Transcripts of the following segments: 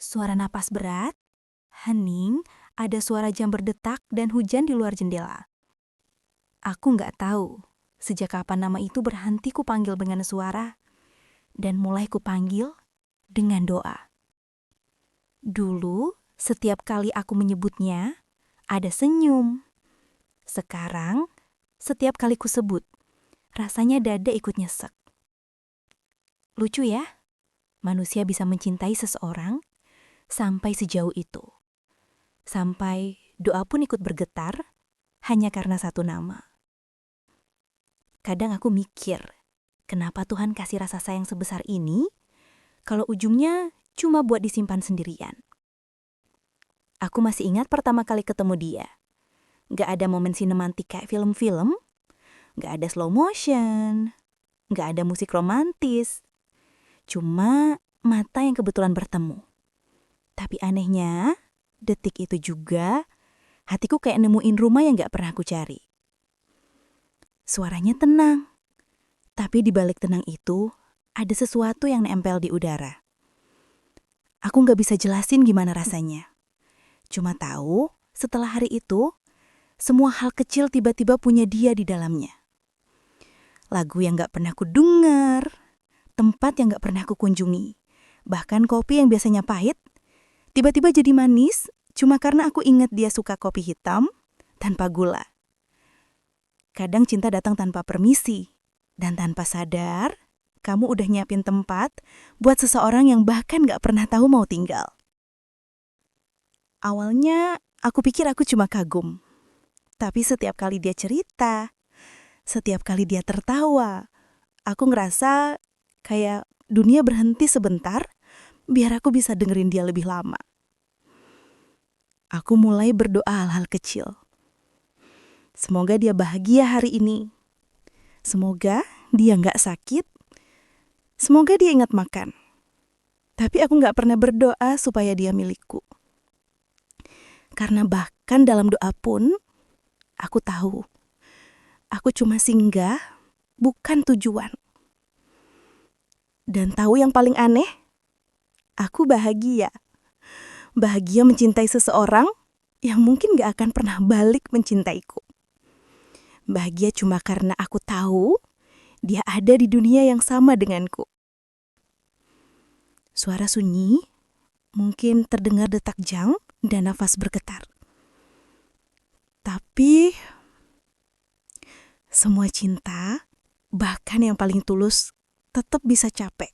Suara napas berat, hening, ada suara jam berdetak dan hujan di luar jendela. Aku nggak tahu sejak kapan nama itu berhenti kupanggil dengan suara dan mulai kupanggil dengan doa. Dulu, setiap kali aku menyebutnya, ada senyum. Sekarang, setiap kali kusebut, rasanya dada ikut nyesek. Lucu ya, manusia bisa mencintai seseorang sampai sejauh itu. Sampai doa pun ikut bergetar hanya karena satu nama. Kadang aku mikir, kenapa Tuhan kasih rasa sayang sebesar ini kalau ujungnya cuma buat disimpan sendirian. Aku masih ingat pertama kali ketemu dia. Gak ada momen sinematik kayak film-film, gak ada slow motion, gak ada musik romantis. Cuma mata yang kebetulan bertemu. Tapi anehnya, detik itu juga hatiku kayak nemuin rumah yang gak pernah aku cari. Suaranya tenang, tapi di balik tenang itu ada sesuatu yang nempel di udara. Aku gak bisa jelasin gimana rasanya. Cuma tahu setelah hari itu, semua hal kecil tiba-tiba punya dia di dalamnya. Lagu yang gak pernah ku dengar, tempat yang gak pernah ku kunjungi, bahkan kopi yang biasanya pahit, tiba-tiba jadi manis cuma karena aku ingat dia suka kopi hitam tanpa gula. Kadang cinta datang tanpa permisi, dan tanpa sadar, kamu udah nyiapin tempat buat seseorang yang bahkan gak pernah tahu mau tinggal. Awalnya, aku pikir aku cuma kagum. Tapi setiap kali dia cerita, setiap kali dia tertawa, aku ngerasa kayak dunia berhenti sebentar biar aku bisa dengerin dia lebih lama. Aku mulai berdoa hal-hal kecil. Semoga dia bahagia hari ini. Semoga dia nggak sakit. Semoga dia ingat makan. Tapi aku nggak pernah berdoa supaya dia milikku. Karena bahkan dalam doa pun, aku tahu. Aku cuma singgah, bukan tujuan. Dan tahu yang paling aneh? Aku bahagia. Bahagia mencintai seseorang yang mungkin gak akan pernah balik mencintaiku. Bahagia cuma karena aku tahu dia ada di dunia yang sama denganku. Suara sunyi, mungkin terdengar detak jam dan nafas bergetar. Tapi semua cinta, bahkan yang paling tulus, tetap bisa capek.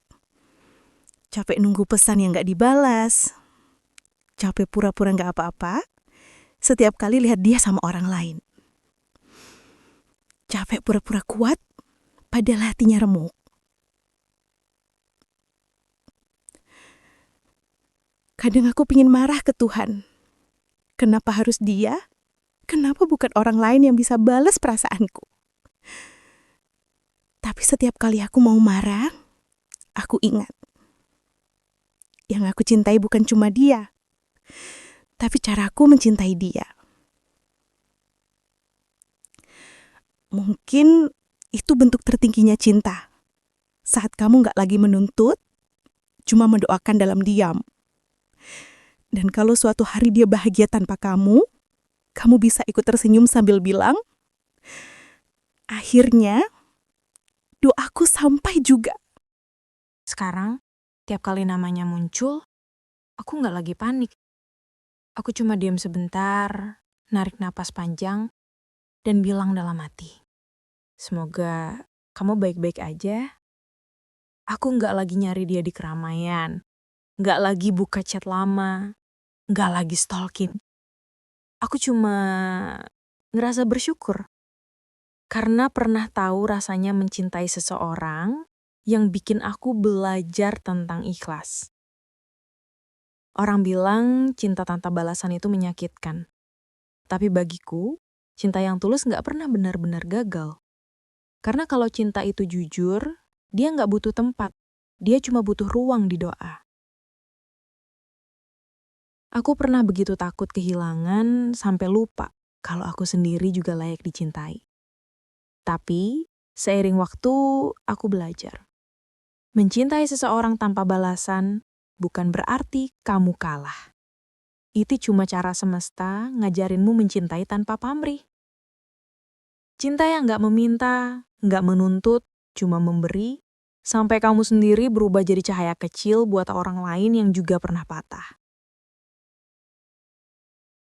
Capek nunggu pesan yang gak dibalas. Capek pura-pura gak apa-apa setiap kali lihat dia sama orang lain. Capek pura-pura kuat padahal hatinya remuk. Kadang aku pingin marah ke Tuhan. Kenapa harus dia? Kenapa bukan orang lain yang bisa balas perasaanku? Tapi setiap kali aku mau marah, aku ingat. Yang aku cintai bukan cuma dia, tapi caraku mencintai dia. Mungkin itu bentuk tertingginya cinta. Saat kamu gak lagi menuntut, cuma mendoakan dalam diam. Dan kalau suatu hari dia bahagia tanpa kamu bisa ikut tersenyum sambil bilang, akhirnya doaku sampai juga. Sekarang, tiap kali namanya muncul, aku nggak lagi panik. Aku cuma diam sebentar, narik napas panjang, dan bilang dalam hati, semoga kamu baik-baik aja. Aku nggak lagi nyari dia di keramaian, nggak lagi buka chat lama, nggak lagi stalking. Aku cuma ngerasa bersyukur karena pernah tahu rasanya mencintai seseorang yang bikin aku belajar tentang ikhlas. Orang bilang cinta tanpa balasan itu menyakitkan. Tapi bagiku, cinta yang tulus gak pernah benar-benar gagal. Karena kalau cinta itu jujur, dia gak butuh tempat. Dia cuma butuh ruang di doa. Aku pernah begitu takut kehilangan sampai lupa kalau aku sendiri juga layak dicintai. Tapi, seiring waktu, aku belajar. Mencintai seseorang tanpa balasan bukan berarti kamu kalah. Itu cuma cara semesta ngajarinmu mencintai tanpa pamrih. Cinta yang gak meminta, gak menuntut, cuma memberi, sampai kamu sendiri berubah jadi cahaya kecil buat orang lain yang juga pernah patah.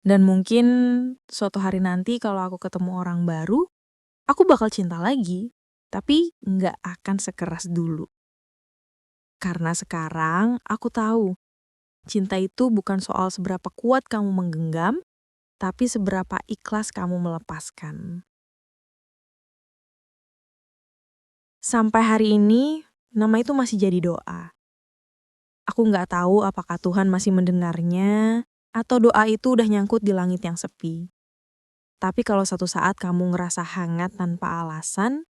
Dan mungkin suatu hari nanti kalau aku ketemu orang baru, aku bakal cinta lagi, tapi nggak akan sekeras dulu. Karena sekarang aku tahu, cinta itu bukan soal seberapa kuat kamu menggenggam, tapi seberapa ikhlas kamu melepaskan. Sampai hari ini, nama itu masih jadi doa. Aku nggak tahu apakah Tuhan masih mendengarnya, atau doa itu udah nyangkut di langit yang sepi. Tapi kalau satu saat kamu ngerasa hangat tanpa alasan,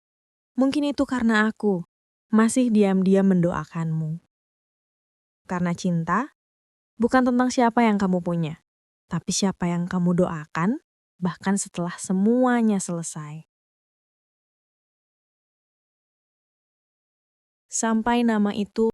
mungkin itu karena aku masih diam-diam mendoakanmu. Karena cinta bukan tentang siapa yang kamu punya, tapi siapa yang kamu doakan, bahkan setelah semuanya selesai. Sampai nama itu